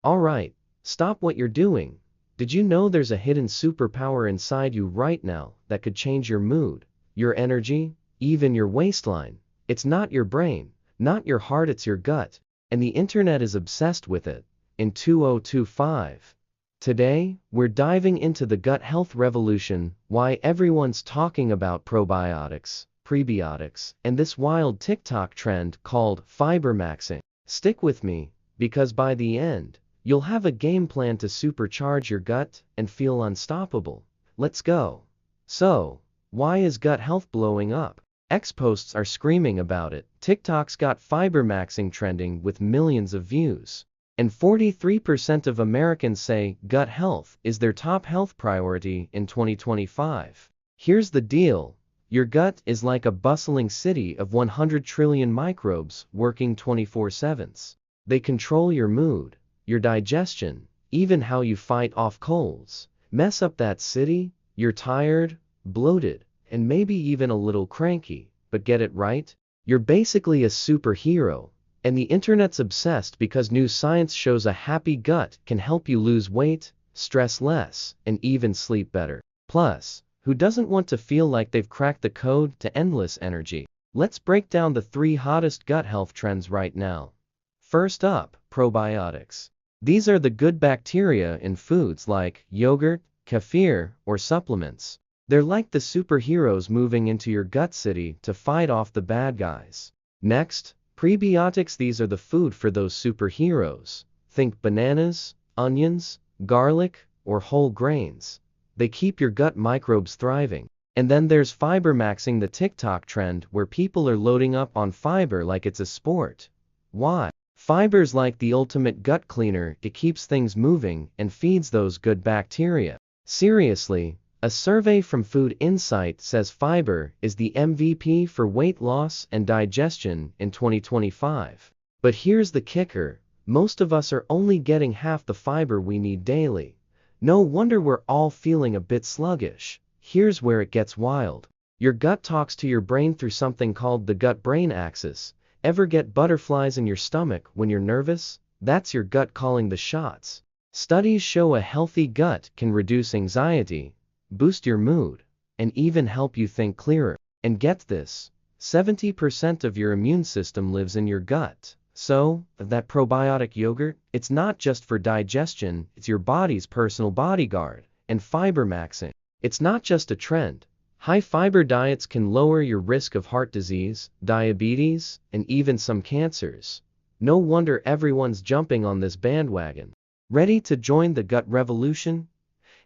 Alright, stop what you're doing. Did you know there's a hidden superpower inside you right now that could change your mood, your energy, even your waistline? It's not your brain, not your heart, it's your gut, and the internet is obsessed with it. In 2025. Today, we're diving into the gut health revolution, why everyone's talking about probiotics, prebiotics, and this wild TikTok trend called Fibermaxxing. Stick with me, because by the end, you'll have a game plan to supercharge your gut and feel unstoppable. Let's go. So, why is gut health blowing up? X-posts are screaming about it. TikTok's got Fibermaxxing trending with millions of views. And 43% of Americans say gut health is their top health priority in 2025. Here's the deal. Your gut is like a bustling city of 100 trillion microbes working 24/7. They control your mood, your digestion, even how you fight off colds. Mess up that city, you're tired, bloated, and maybe even a little cranky. But get it right, you're basically a superhero. And the internet's obsessed because new science shows a happy gut can help you lose weight, stress less, and even sleep better. Plus, who doesn't want to feel like they've cracked the code to endless energy? Let's break down the 3 hottest gut health trends right now. First up, probiotics. These are the good bacteria in foods like yogurt, kefir, or supplements. They're like the superheroes moving into your gut city to fight off the bad guys. Next, prebiotics. These are the food for those superheroes. Think bananas, onions, garlic, or whole grains. They keep your gut microbes thriving. And then there's Fibermaxxing, the TikTok trend where people are loading up on fiber like it's a sport. Why? Fiber's like the ultimate gut cleaner. It keeps things moving and feeds those good bacteria. Seriously, a survey from Food Insight says fiber is the MVP for weight loss and digestion in 2025. But here's the kicker. Most of us are only getting half the fiber we need daily. No wonder we're all feeling a bit sluggish. Here's where it gets wild. Your gut talks to your brain through something called the gut-brain axis. Ever get butterflies in your stomach when you're nervous? That's your gut calling the shots. Studies show a healthy gut can reduce anxiety, boost your mood, and even help you think clearer. And get this, 70% of your immune system lives in your gut. So, that probiotic yogurt, it's not just for digestion, it's your body's personal bodyguard. And Fibermaxxing, it's not just a trend. High-fiber diets can lower your risk of heart disease, diabetes, and even some cancers. No wonder everyone's jumping on this bandwagon. Ready to join the gut revolution?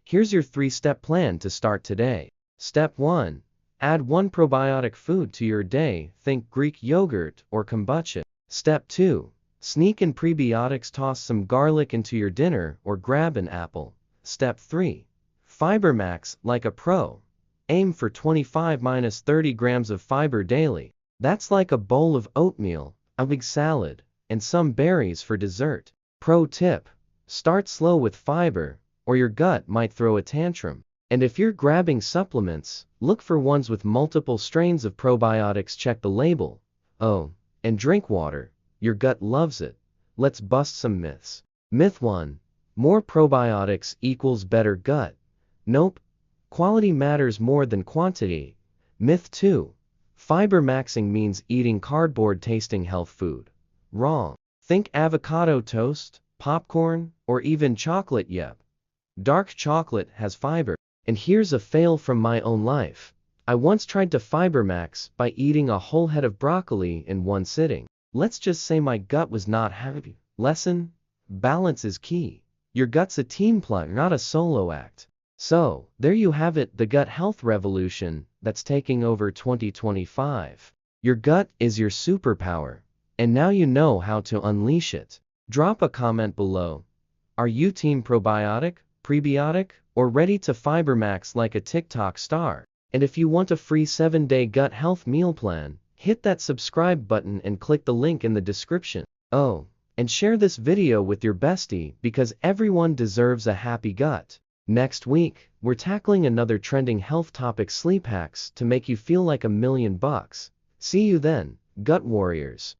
Here's your 3-step plan to start today. Step 1. Add 1 probiotic food to your day. Think Greek yogurt or kombucha. Step 2. Sneak in prebiotics. Toss some garlic into your dinner or grab an apple. Step 3. Fibermaxx like a pro. Aim for 25-30 grams of fiber daily. That's like a bowl of oatmeal, a big salad, and some berries for dessert. Pro tip. Start slow with fiber, or your gut might throw a tantrum. And if you're grabbing supplements, look for ones with multiple strains of probiotics. Check the label. Oh, and drink water. Your gut loves it. Let's bust some myths. Myth 1. More probiotics equals better gut. Nope. Quality matters more than quantity. Myth 2. Fibermaxxing means eating cardboard-tasting health food. Wrong. Think avocado toast, popcorn, or even chocolate. Yep. Dark chocolate has fiber. And here's a fail from my own life. I once tried to Fibermaxx by eating a whole head of broccoli in one sitting. Let's just say my gut was not happy. Lesson: balance is key. Your gut's a team player, not a solo act. So, there you have it, the gut health revolution that's taking over 2025. Your gut is your superpower. And now you know how to unleash it. Drop a comment below. Are you team probiotic, prebiotic, or ready to Fibermaxx like a TikTok star? And if you want a free 7-day gut health meal plan, hit that subscribe button and click the link in the description. Oh, and share this video with your bestie because everyone deserves a happy gut. Next week, we're tackling another trending health topic: sleep hacks to make you feel like $1,000,000. See you then, gut warriors.